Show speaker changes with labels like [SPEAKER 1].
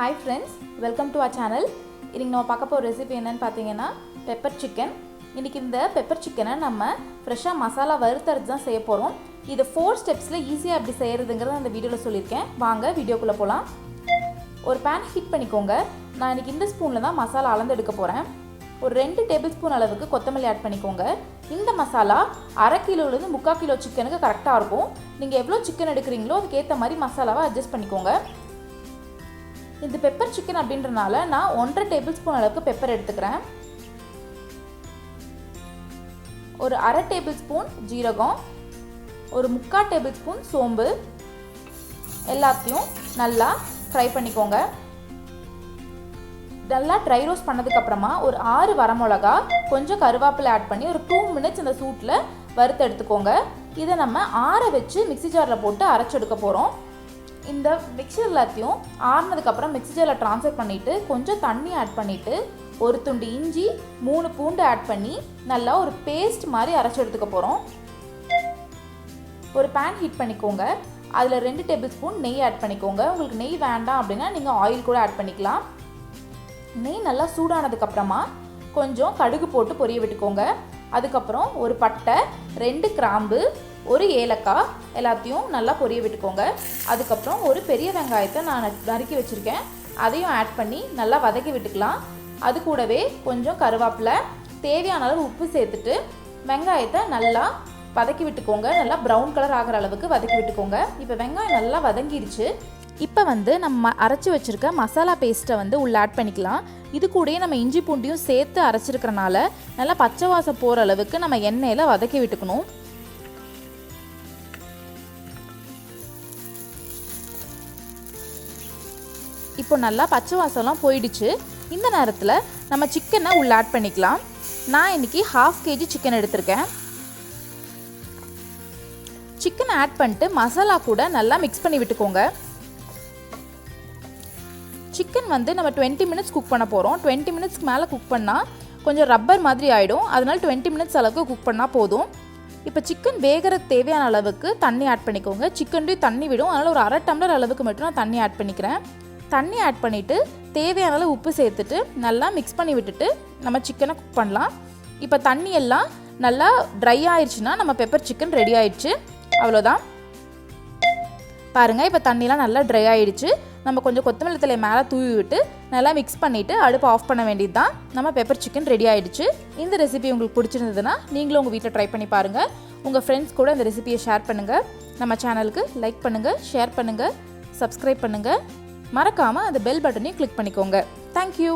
[SPEAKER 1] Hi friends, welcome to our channel. இன்னைக்கு நம்ம பார்க்க போற ரெசிபி என்னன்னு பாத்தீங்கன்னா பெப்பர் சிக்கன். இன்னைக்கு இந்த பெப்பர் சிக்கனை நம்ம ஃப்ரெஷா மசாலா வறுத்தறது தான் செய்ய போறோம். இது 4 ஸ்டெப்ஸ்ல ஈஸியா எப்படி செய்யறதுங்கறத அந்த வீடியோல சொல்லிருக்கேன். வாங்க வீடியோக்குள்ள போலாம். ஒரு pan ஹீட் பண்ணிக்கோங்க. நான் இன்னைக்கு இந்த ஸ்பூன்ல தான் மசாலா அளந்து எடுக்க போறேன். ஒரு 2 டேபிள்ஸ்பூன் அளவுக்கு கொத்தமல்லி ஆட் பண்ணிக்கோங்க. இந்த மசாலா 1/2 கிலோல இருந்து 3/4 கிலோ சிக்கனுக்கு கரெக்ட்டா இருக்கும். நீங்க எவ்வளவு சிக்கன் எடுக்கறீங்களோ அதுக்கு ஏத்த மாதிரி மசாலாவை அட்ஜஸ்ட் பண்ணிக்கோங்க. இந்த பெப்பர் சிக்கன் அப்படின்றனால நான் 1/2 டேபிள்ஸ்பூன் அளவுக்கு பெப்பர் எடுத்துக்கிறேன். ஒரு 1/2 டேபிள்ஸ்பூன் ஜீரகம், ஒரு 3/4 டேபிள்ஸ்பூன் சோம்பு எல்லாத்தையும் நல்லா ஃப்ரை பண்ணிக்கோங்க. நல்லா ட்ரை ரோஸ்ட் பண்ணதுக்கு அப்புறமா ஒரு 6 வரமிளகா, கொஞ்சம் கருவேப்பிலை ஆட் பண்ணி ஒரு 2 மினிட்ஸ் இந்த சூட்ல வறுத்து எடுத்துக்கோங்க. இதை நம்ம ஆற வச்சு மிக்ஸி ஜார்ல போட்டு அரைச்சு எடுக்க போறோம். இந்த மிக்ஸர் எல்லாத்தையும் ஆறுனதுக்கு அப்புறம் மிக்ஸி ஜார்ல ட்ரான்ஸ்ஃபர் பண்ணிட்டு கொஞ்சம் தண்ணி ஆட் பண்ணிட்டு ஒரு துண்டு இஞ்சி 3 பூண்டு ஆட் பண்ணி நல்லா ஒரு பேஸ்ட் மாதிரி அரைச்சு எடுத்துக்க போறோம். ஒரு pan ஹீட் பண்ணிக்கோங்க. அதுல 2 டேபிள்ஸ்பூன் நெய் ஆட் பண்ணிக்கோங்க. உங்களுக்கு நெய் வேண்டாம் அப்படினா நீங்க ஆயில் கூட ஆட் பண்ணிக்கலாம். நெய் நல்லா சூடானதுக்கு அப்புறமா கொஞ்சம் கடுகு போட்டு பொரிய விட்டுக்கோங்க. அதுக்கு அப்புறம் ஒரு பட்டை, 2 கிராம்பு, ஒரு ஏலக்காய் எல்லாத்தையும் நல்லா பொரிய விட்டுக்கோங்க. அதுக்கு அப்புறம் ஒரு பெரிய வெங்காயத்தை நான் நறுக்கி வச்சிருக்கேன். அதையும் ஆட் பண்ணி நல்லா வதக்கி விட்டுக்கலாம். அது கூடவே கொஞ்சம் கருவேப்பிலை, தேவையான அளவு உப்பு சேர்த்துட்டு வெங்காயத்தை நல்லா வதக்கி விட்டுக்கோங்க. நல்லா ப்ரௌன் கலர் ஆகிற அளவுக்கு வதக்கி விட்டுக்கோங்க. இப்போ வெங்காயம் நல்லா வதங்கிடுச்சு. இப்போ நம்ம அரைச்சி வச்சிருக்க மசாலா பேஸ்ட்டை உள்ள ஆட் பண்ணிக்கலாம். இது கூடயே நம்ம இஞ்சி பூண்டையும் சேர்த்து அரைச்சிருக்கிறனால நல்லா பச்சை வாசம் போகிற அளவுக்கு நம்ம எண்ணெயில் வதக்கி விட்டுக்கணும். இப்போ நல்லா பச்சை வாசம்லாம் போயிடுச்சு. இந்த நேரத்தில் நம்ம சிக்கனை உள்ள ஆட் பண்ணிக்கலாம். நான் இன்னைக்கு 1/2 kg சிக்கன் எடுத்திருக்கேன். சிக்கனை ஆட் பண்ணிட்டு மசாலா கூட நல்லா மிக்ஸ் பண்ணி விட்டுக்கோங்க. சிக்கன் நம்ம 20 மினிட்ஸ் குக் பண்ண போகிறோம். 20 மினிட்ஸ்க்கு மேலே குக் பண்ணால் கொஞ்சம் ரப்பர் மாதிரி ஆகிடும். அதனால் 20 மினிட்ஸ் அளவுக்கு குக் பண்ணால் போதும். இப்போ சிக்கன் வேகிறதுக்கு தேவையான அளவுக்கு தண்ணி ஆட் பண்ணிக்கோங்க. சிக்கன்லேயும் தண்ணி விடும். அதனால் ஒரு 1/2 டம்ளர் அளவுக்கு மட்டும் நான் தண்ணி ஆட் பண்ணிக்கிறேன். தண்ணி ஆட் பண்ணிவிட்டு தேவையான அளவு உப்பு சேர்த்துட்டு நல்லா மிக்ஸ் பண்ணி விட்டுட்டு நம்ம சிக்கனை குக் பண்ணலாம். இப்போ தண்ணி எல்லாம் நல்லா ட்ரை ஆயிடுச்சுன்னா நம்ம பெப்பர் சிக்கன் ரெடி ஆயிடுச்சு. அவ்வளோதான். பாருங்கள், இப்போ தண்ணிலாம் நல்லா ட்ரை ஆகிடுச்சு. நம்ம கொஞ்சம் கொத்தமல்லி தழையை மேலே தூவி விட்டு நல்லா மிக்ஸ் பண்ணிவிட்டு அடுப்பு ஆஃப் பண்ண வேண்டியது தான். நம்ம பெப்பர் சிக்கன் ரெடி ஆகிடுச்சு. இந்த ரெசிபி உங்களுக்கு பிடிச்சிருந்ததுன்னா நீங்களும் உங்கள் வீட்டில் ட்ரை பண்ணி பாருங்கள். உங்கள் ஃப்ரெண்ட்ஸ் கூட இந்த ரெசிபியை ஷேர் பண்ணுங்கள். நம்ம சேனலுக்கு லைக் பண்ணுங்கள், ஷேர் பண்ணுங்கள், சப்ஸ்கிரைப் பண்ணுங்கள். மறக்காமல் அந்த பெல் பட்டனையும் கிளிக் பண்ணிக்கோங்க. தேங்க்யூ.